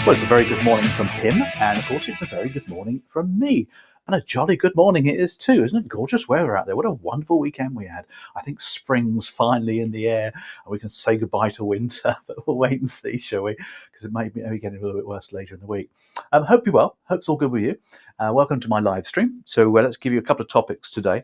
Well, it's a very good morning from him, and of course, it's a very good morning from me. And a jolly good morning it is too. Isn't it gorgeous weather out there? What a wonderful weekend we had. I think spring's finally in the air, and we can say goodbye to winter, but we'll wait and see, shall we? Because it may be getting a little bit worse later in the week. Hope you're well. Hope it's all good with you. Welcome to my live stream. So let's give you a couple of topics today,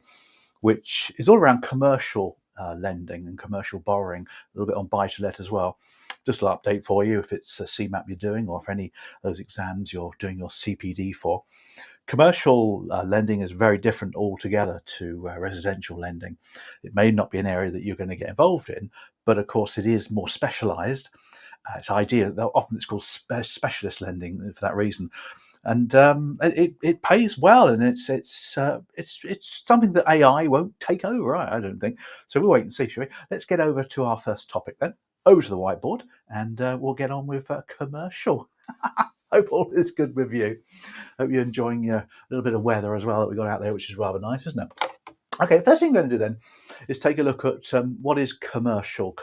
which is all around commercial lending and commercial borrowing, a little bit on buy-to-let as well. Just an update for you if it's a CMAP you're doing or if any of those exams you're doing your CPD for. Commercial lending is very different altogether to residential lending. It may not be an area that you're going to get involved in, but of course it is more specialised. It's often it's called specialist lending for that reason, and it pays well, and it's something that AI won't take over. I don't think so. We'll wait and see, shall we? Let's get over to our first topic then. Over to the whiteboard, and we'll get on with commercial. Hope all is good with you. Hope you're enjoying a little bit of weather as well that we got out there, which is rather nice, isn't it? Okay, first thing I'm going to do then is take a look at what is commercial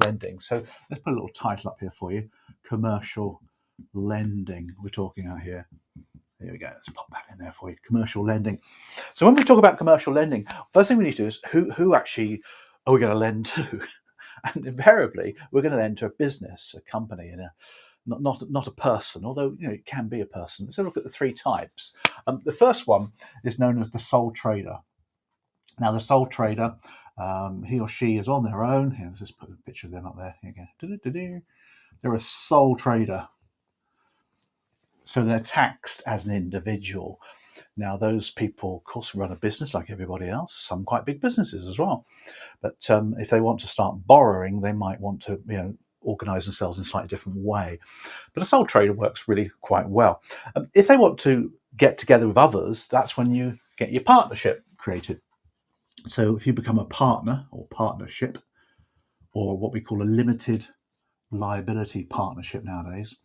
lending. So let's put a little title up here for you. Commercial lending we're talking about here. There we go. Let's pop that in there for you. Commercial lending. So when we talk about commercial lending, first thing we need to do is who actually are we going to lend to? And invariably, we're going to lend to a business, a company, and not a person, although it can be a person. Let's have a look at the three types. The first one is known as the sole trader. Now, the sole trader, he or she is on their own. Here, let's just put a picture of them up there. Here you go. They're a sole trader. So they're taxed as an individual. Now, those people, of course, run a business like everybody else, some quite big businesses as well. But if they want to start borrowing, they might want to, organise themselves in a slightly different way. But a sole trader works really quite well. If they want to get together with others, that's when you get your partnership created. So if you become a partner or partnership, or what we call a limited liability partnership nowadays,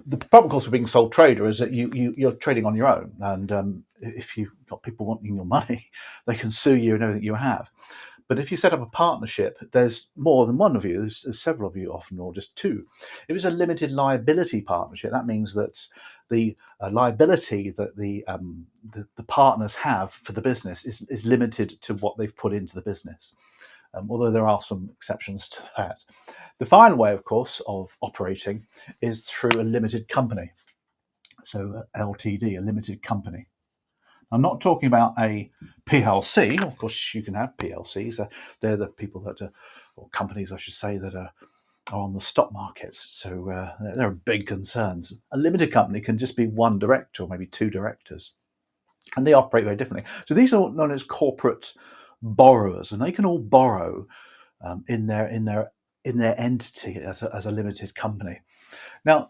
the problem, of course, with being a sole trader is that you're trading on your own, and if you've got people wanting your money, they can sue you and everything you have. But if you set up a partnership, there's more than one of you. There's several of you often, or just two. If it's a limited liability partnership, that means that the liability that the partners have for the business is limited to what they've put into the business. Although there are some exceptions to that. The final way, of course, of operating is through a limited company. So LTD, a limited company. I'm not talking about a PLC. Of course, you can have PLCs. They're the people that or companies, I should say, that are on the stock market. So there are big concerns. A limited company can just be one director or maybe two directors, and they operate very differently. So these are known as corporate borrowers, and they can all borrow in their entity as a limited company. Now,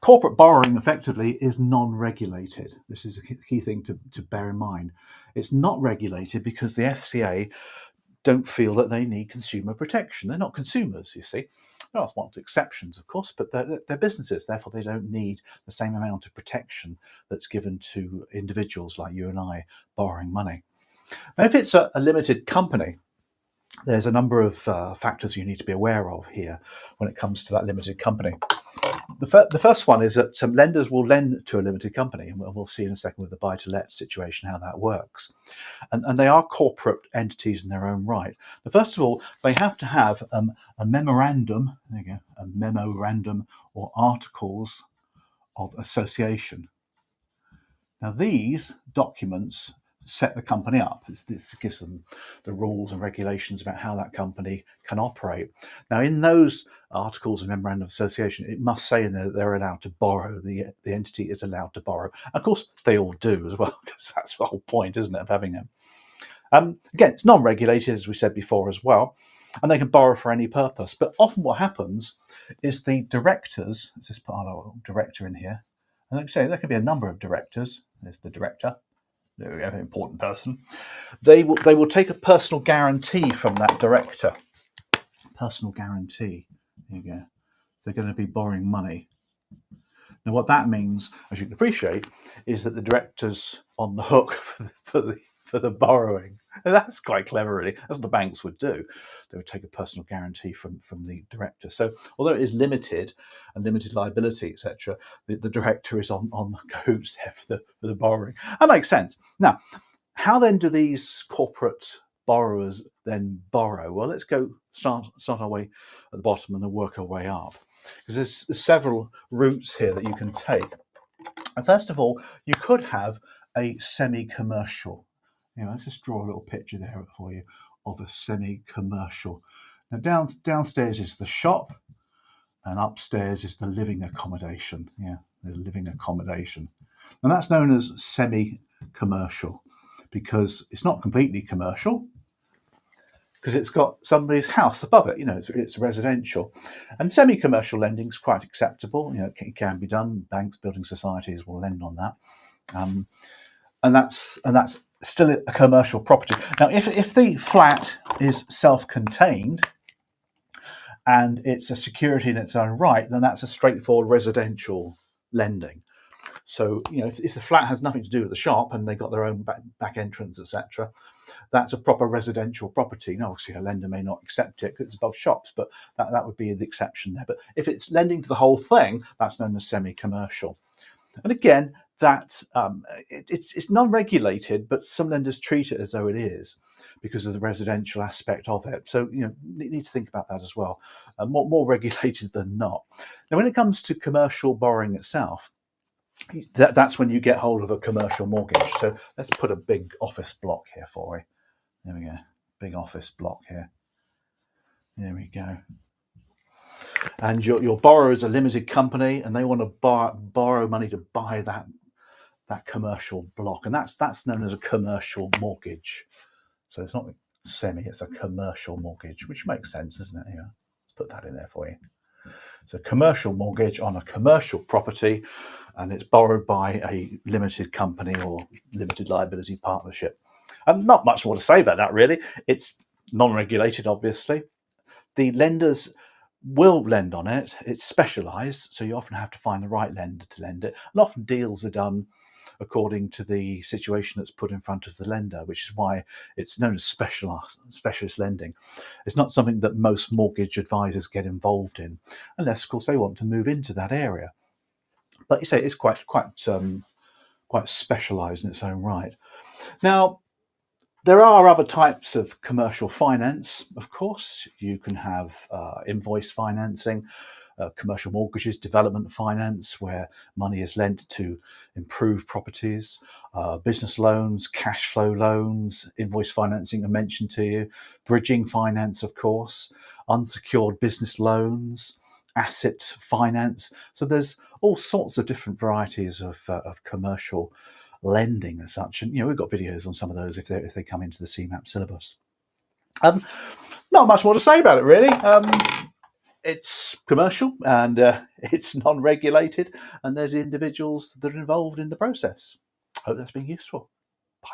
corporate borrowing effectively is non-regulated. This is a key thing to bear in mind. It's not regulated because the FCA don't feel that they need consumer protection. They're not consumers, you see. There are some exceptions, of course, but they're businesses. Therefore, they don't need the same amount of protection that's given to individuals like you and I borrowing money. Now, if it's a limited company, there's a number of factors you need to be aware of here when it comes to that limited company. The first one is that some lenders will lend to a limited company, and we'll see in a second with the buy-to-let situation how that works. And they are corporate entities in their own right. But first of all, they have to have a memorandum, there you go, a memorandum or articles of association. Now, these documents set the company up. This gives them the rules and regulations about how that company can operate. Now, in those articles of memorandum of association, it must say in there that they're allowed to borrow. The entity is allowed to borrow. Of course, they all do as well, because that's the whole point, isn't it, of having them. Again, it's non-regulated, as we said before as well, and they can borrow for any purpose. But often what happens is the directors, let's just put our little director in here, and like I say, there can be a number of directors. There's the director. There we go, an important person. They will take a personal guarantee from that director. Personal guarantee. There you go. They're going to be borrowing money. Now, what that means, as you can appreciate, is that the director's on the hook for the borrowing. That's quite clever, really. That's what the banks would do. They would take a personal guarantee from the director. So although it is limited and limited liability, etc., the director is on the cahoots there for the borrowing. That makes sense. Now, how then do these corporate borrowers then borrow? Well, let's go start our way at the bottom and then work our way up, because there's several routes here that you can take. And first of all, you could have a semi-commercial. Let's just draw a little picture there for you of a semi-commercial. Now, downstairs is the shop, and upstairs is the living accommodation. Yeah, the living accommodation, and that's known as semi-commercial because it's not completely commercial, because it's got somebody's house above it. It's residential, and semi-commercial lending is quite acceptable. It can be done. Banks, building societies will lend on that, and that's still a commercial property. Now, if the flat is self-contained and it's a security in its own right, then that's a straightforward residential lending. So, if the flat has nothing to do with the shop and they've got their own back entrance, etc., that's a proper residential property. Now, obviously, a lender may not accept it because it's above shops, but that would be the exception there. But if it's lending to the whole thing, that's known as semi-commercial. And again, that it's non-regulated, but some lenders treat it as though it is because of the residential aspect of it. So you need to think about that as well. More regulated than not. Now, when it comes to commercial borrowing itself, that's when you get hold of a commercial mortgage. So let's put a big office block here for you. There we go, big office block here. There we go. And your borrower is a limited company, and they want to borrow money to buy that commercial block, and that's known as a commercial mortgage. So it's not semi; it's a commercial mortgage, which makes sense, doesn't it? Yeah, let's put that in there for you. So commercial mortgage on a commercial property, and it's borrowed by a limited company or limited liability partnership. Not much more to say about that, really. It's non-regulated, obviously. The lenders will lend on it. It's specialised, so you often have to find the right lender to lend it. And often deals are done according to the situation that's put in front of the lender, which is why it's known as specialist lending. It's not something that most mortgage advisors get involved in, unless, of course, they want to move into that area. But you say it's quite specialised in its own right. Now, there are other types of commercial finance, of course. You can have invoice financing, commercial mortgages, development finance, where money is lent to improve properties, business loans, cash flow loans, invoice financing I mentioned to you, bridging finance, of course, unsecured business loans, asset finance. So there's all sorts of different varieties of commercial lending as such, and we've got videos on some of those if they come into the CMAP syllabus. Not much more to say about it, really. It's commercial and it's non-regulated, and there's individuals that are involved in the process. Hope that's been useful. Bye.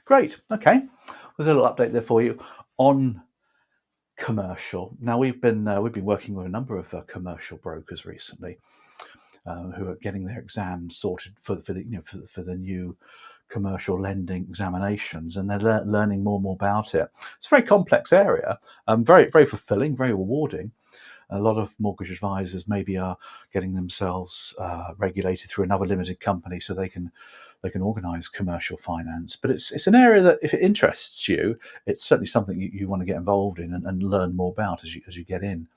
Great. Okay, there's a little update there for you on commercial. Now, we've been working with a number of commercial brokers recently, who are getting their exams sorted for the new commercial lending examinations, and they're learning more and more about it. It's a very complex area, very very fulfilling, very rewarding. A lot of mortgage advisors maybe are getting themselves regulated through another limited company so they can organise commercial finance. But it's an area that, if it interests you, it's certainly something you want to get involved in and learn more about as you get in.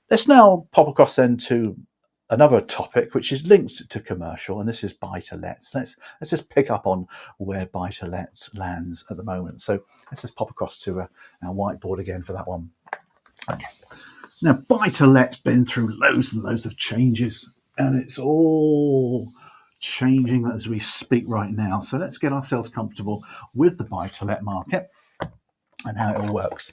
Let's now pop across then to another topic which is linked to commercial, and this is buy-to-lets. Let's just pick up on where buy-to-lets lands at the moment. So let's just pop across to our whiteboard again for that one. Okay. Now, buy-to-let's been through loads and loads of changes, and it's all changing as we speak right now. So let's get ourselves comfortable with the buy-to-let market and how it all works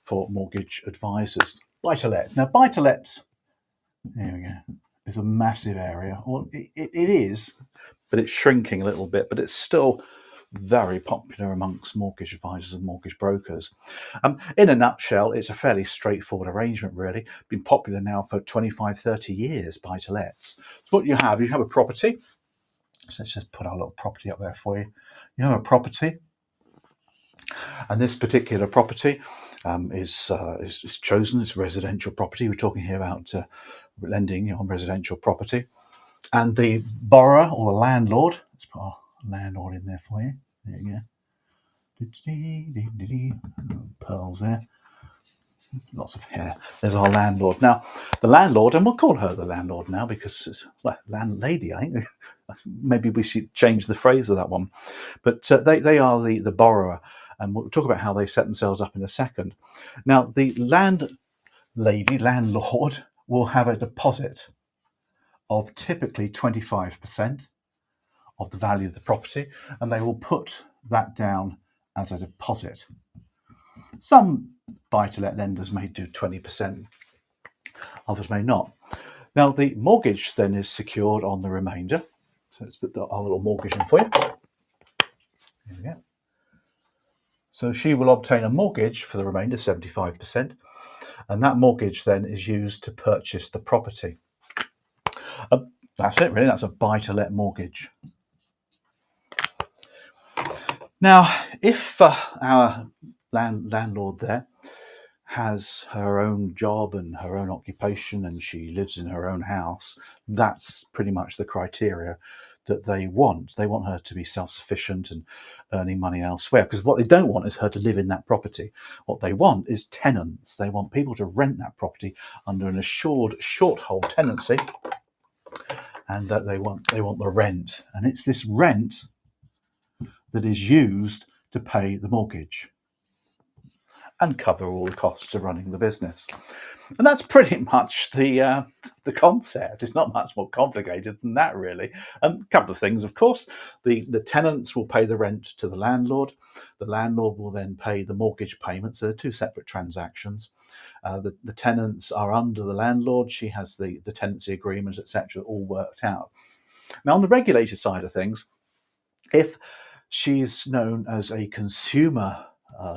for mortgage advisors. Buy-to-let. Now, buy-to-lets, there we go, it's a massive area. Well, it is, but it's shrinking a little bit, but it's still very popular amongst mortgage advisors and mortgage brokers. In a nutshell, it's a fairly straightforward arrangement, really. Been popular now for 25, 30 years, buy-to-lets. So what you have a property. So let's just put our little property up there for you. You have a property, And this particular property is chosen. It's residential property. We're talking here about lending on residential property. And the borrower or the landlord, let's put our landlord in there for you. There you go. Pearls there. Lots of hair. There's our landlord. Now, the landlord, and we'll call her the landlord now because it's, well, landlady, I think. Maybe we should change the phrase of that one. But they are the borrower, and we'll talk about how they set themselves up in a second. Now, the landlord, will have a deposit of typically 25% of the value of the property, and they will put that down as a deposit. Some buy-to-let lenders may do 20%, others may not. Now, the mortgage then is secured on the remainder. So let's put our little mortgage in for you. There we go. So she will obtain a mortgage for the remainder, 75%, and that mortgage then is used to purchase the property. That's it, really. That's a buy-to-let mortgage. Now, if our landlord there has her own job and her own occupation and she lives in her own house, that's pretty much the criteria that they want. They want her to be self-sufficient and earning money elsewhere, because what they don't want is her to live in that property. What they want is tenants. They want people to rent that property under an assured short-hold tenancy, and that they want the rent. And it's this rent that is used to pay the mortgage and cover all the costs of running the business. And that's pretty much the concept. It's not much more complicated than that, really. A couple of things, of course. The tenants will pay the rent to the landlord. The landlord will then pay the mortgage payments. So they're two separate transactions. The tenants are under the landlord. She has the tenancy agreements, etc., all worked out. Now, on the regulated side of things, if she's known as a consumer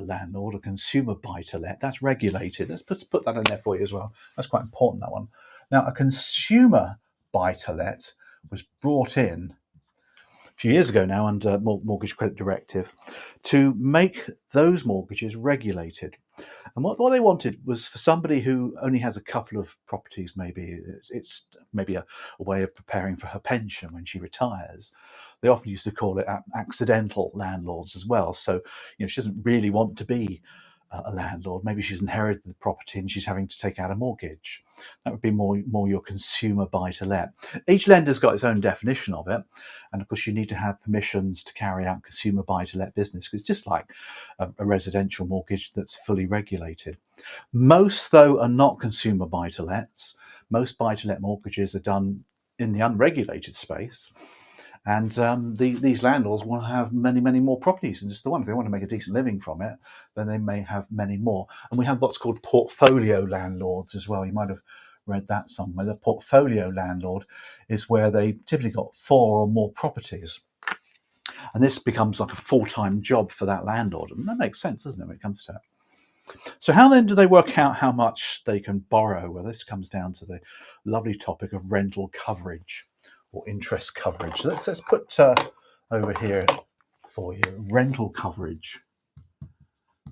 landlord, a consumer buy-to-let, that's regulated. Let's put that in there for you as well. That's quite important, that one. Now, a consumer buy-to-let was brought in a few years ago now under Mortgage Credit Directive to make those mortgages regulated. And what they wanted was for somebody who only has a couple of properties, maybe it's maybe a way of preparing for her pension when she retires. They often used to call it accidental landlords as well. So, she doesn't really want to be a landlord. Maybe she's inherited the property and she's having to take out a mortgage. That would be more your consumer buy-to-let. Each lender's got its own definition of it, and of course you need to have permissions to carry out consumer buy-to-let business, because it's just like a residential mortgage that's fully regulated. Most, though, are not consumer buy-to-lets. Most buy-to-let mortgages are done in the unregulated space. And these landlords will have many, many more properties than just the one. If they want to make a decent living from it, then they may have many more. And we have what's called portfolio landlords as well. You might have read that somewhere. The portfolio landlord is where they typically got 4 or more properties. And this becomes like a full-time job for that landlord. And that makes sense, doesn't it, when it comes to it? So how then do they work out how much they can borrow? Well, this comes down to the lovely topic of rental coverage, or interest coverage. So let's put over here for you rental coverage.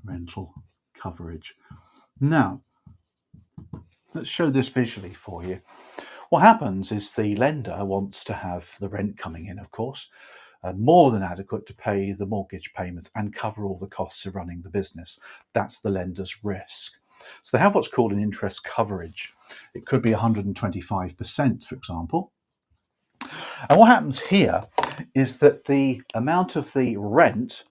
Rental coverage. Now, let's show this visually for you. What happens is the lender wants to have the rent coming in, of course, more than adequate to pay the mortgage payments and cover all the costs of running the business. That's the lender's risk. So they have what's called an interest coverage. It could be 125%, for example. And what happens here is that the amount of the rent,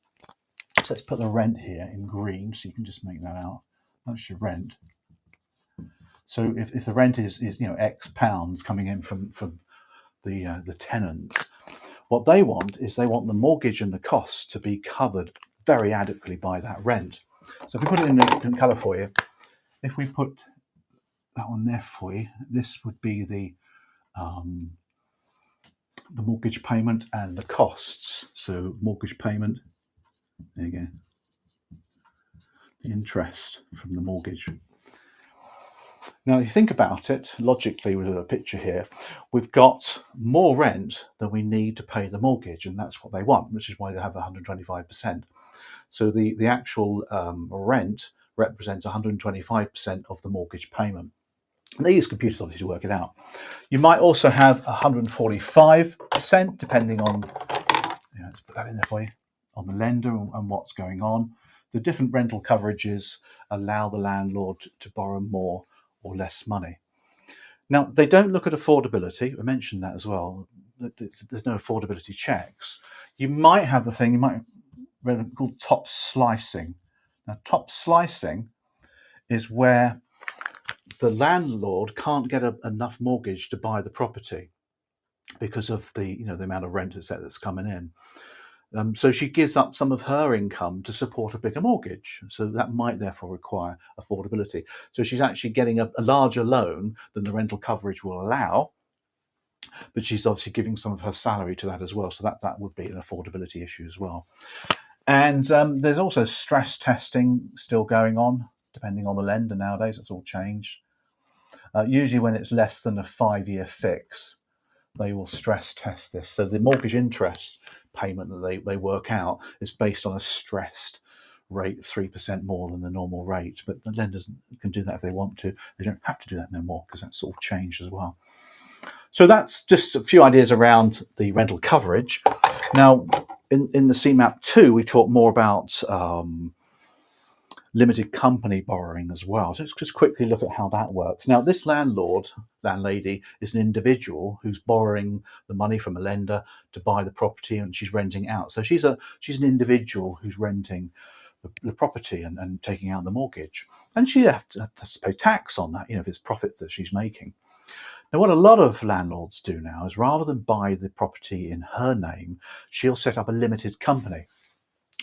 so let's put the rent here in green so you can just make that out. That's your rent. So if the rent is X pounds coming in from the tenants, what they want is they want the mortgage and the costs to be covered very adequately by that rent. So if we put it in different colour for you, if we put that one there for you, this would be the mortgage payment and the costs. So mortgage payment, there you go, the interest from the mortgage. Now, if you think about it logically with a picture here, we've got more rent than we need to pay the mortgage, and that's what they want, which is why they have 125%. So the actual rent represents 125% of the mortgage payment. And they use computers obviously to work it out. You might also have 145%, depending on, let's put that in there for you, on the lender and what's going on. The different rental coverages allow the landlord to borrow more or less money. Now, they don't look at affordability. I mentioned that as well. There's no affordability checks. You might have the thing, you might read called top slicing. Now, top slicing is where the landlord can't get enough mortgage to buy the property because of the amount of rent that's coming in. So she gives up some of her income to support a bigger mortgage. So that might therefore require affordability. So she's actually getting a larger loan than the rental coverage will allow, but she's obviously giving some of her salary to that as well. So that would be an affordability issue as well. And there's also stress testing still going on, depending on the lender nowadays. It's all changed. Usually when it's less than a 5-year fix, they will stress test this. So the mortgage interest payment that they work out is based on a stressed rate of 3% more than the normal rate. But the lenders can do that if they want to. They don't have to do that no more because that's all changed as well. So that's just a few ideas around the rental coverage. Now, in the CMAP 2, we talk more about limited company borrowing as well. So let's just quickly look at how that works. Now, this landlady is an individual who's borrowing the money from a lender to buy the property, and she's renting out. So she's an individual who's renting the property and taking out the mortgage, and she has to pay tax on that, if it's profits that she's making. Now, what a lot of landlords do now is, rather than buy the property in her name, she'll set up a limited company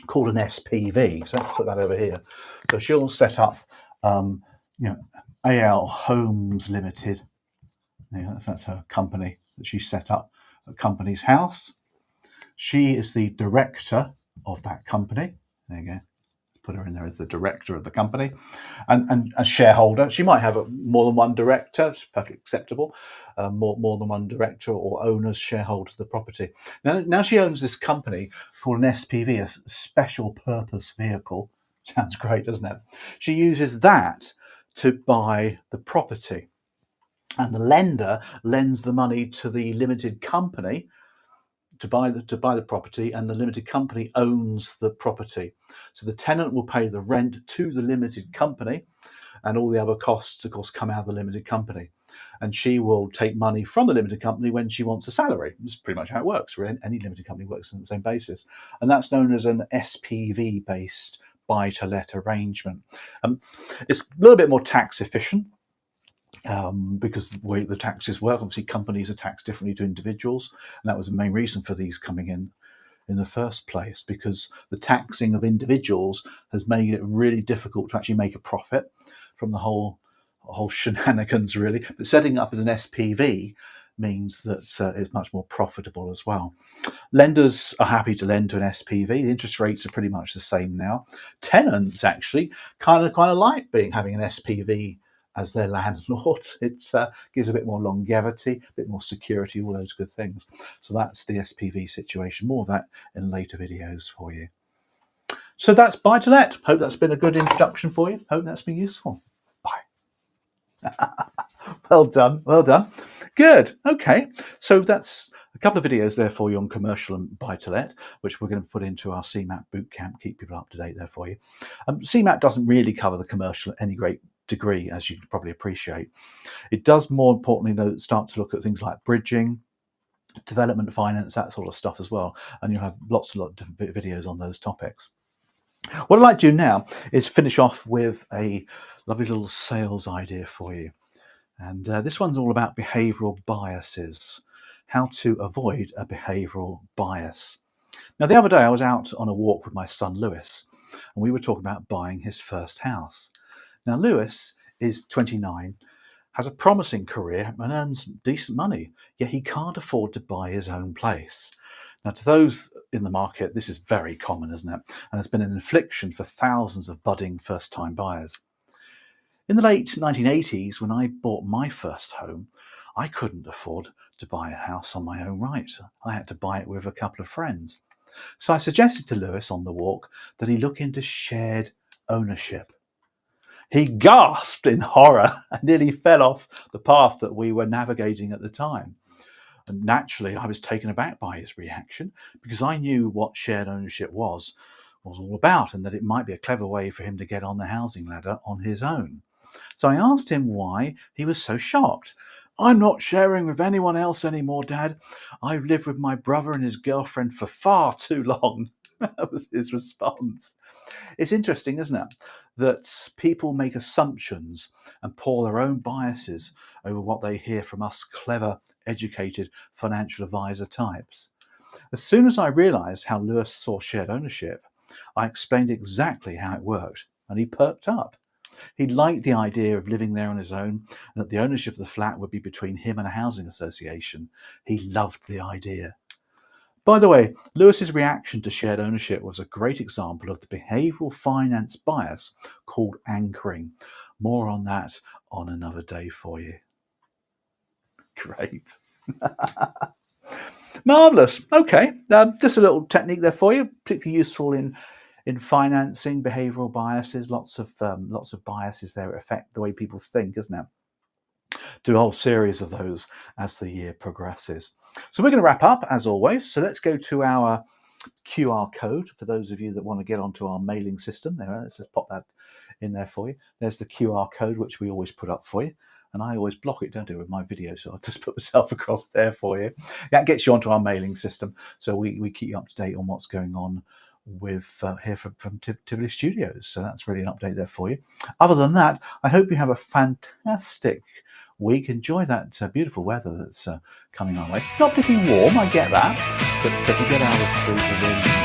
called an SPV. So let's put that over here. So she'll set up, AL Homes Limited. That's her company that she set up at Company's House. She is the director of that company. There you go. Put her in there as the director of the company, and a shareholder. She might have more than one director. It's perfectly acceptable. More than one director or owners, shareholder of the property. Now she owns this company called an SPV, a special purpose vehicle. Sounds great, doesn't it? She uses that to buy the property, and the lender lends the money to the limited company to buy the property, and the limited company owns the property. So the tenant will pay the rent to the limited company, and all the other costs, of course, come out of the limited company. And she will take money from the limited company when she wants a salary. That's pretty much how it works. Any limited company works on the same basis. And that's known as an SPV-based buy-to-let arrangement. It's a little bit more tax efficient. Because the way the taxes work, obviously companies are taxed differently to individuals, and that was the main reason for these coming in the first place, because the taxing of individuals has made it really difficult to actually make a profit from the whole shenanigans, really. But setting up as an SPV means that it's much more profitable as well. Lenders are happy to lend to an SPV. The interest rates are pretty much the same now. Tenants actually kind of like having an SPV as their landlord. It gives a bit more longevity, a bit more security, all those good things. So that's the SPV situation. More of that in later videos for you. So that's buy to let. Hope that's been a good introduction for you. Hope that's been useful. Bye. Well done. Good. Okay. So that's a couple of videos there for you on commercial and buy to let, which we're going to put into our CMAP bootcamp. Keep people up to date there for you. CMAP doesn't really cover the commercial at any great degree, as you can probably appreciate. It does, more importantly, start to look at things like bridging, development finance, that sort of stuff as well, and you'll have lots of different videos on those topics. What I'd like to do now is finish off with a lovely little sales idea for you, and this one's all about behavioural biases, how to avoid a behavioural bias. Now, the other day I was out on a walk with my son Lewis, and we were talking about buying his first house. Now, Lewis is 29, has a promising career and earns decent money, yet he can't afford to buy his own place. Now, to those in the market, this is very common, isn't it? And it's been an affliction for thousands of budding first-time buyers. In the late 1980s, when I bought my first home, I couldn't afford to buy a house on my own right. I had to buy it with a couple of friends. So I suggested to Lewis on the walk that he look into shared ownership. He gasped in horror and nearly fell off the path that we were navigating at the time. And naturally, I was taken aback by his reaction because I knew what shared ownership was all about, and that it might be a clever way for him to get on the housing ladder on his own. So I asked him why he was so shocked. "I'm not sharing with anyone else anymore, Dad. I've lived with my brother and his girlfriend for far too long." That was his response. It's interesting, isn't it, that people make assumptions and pour their own biases over what they hear from us clever, educated financial advisor types. As soon as I realised how Lewis saw shared ownership, I explained exactly how it worked, and he perked up. He liked the idea of living there on his own, and that the ownership of the flat would be between him and a housing association. He loved the idea. By the way, Lewis's reaction to shared ownership was a great example of the behavioural finance bias called anchoring. More on that on another day for you. Great. Marvellous. Okay, just a little technique there for you, particularly useful in financing behavioural biases. Lots of biases there that affect the way people think, isn't it? Do a whole series of those as the year progresses. So we're going to wrap up as always. So let's go to our QR code for those of you that want to get onto our mailing system. There, let's just pop that in there for you. There's the QR code which we always put up for you. And I always block it, don't I, with my videos, so I'll just put myself across there for you. That gets you onto our mailing system, so we keep you up to date on what's going on with here from Tivoli Studios. So that's really an update there for you. Other than that, I hope you have a fantastic week. Enjoy that beautiful weather that's coming our way. Not particularly warm, I get that, but if you get out of the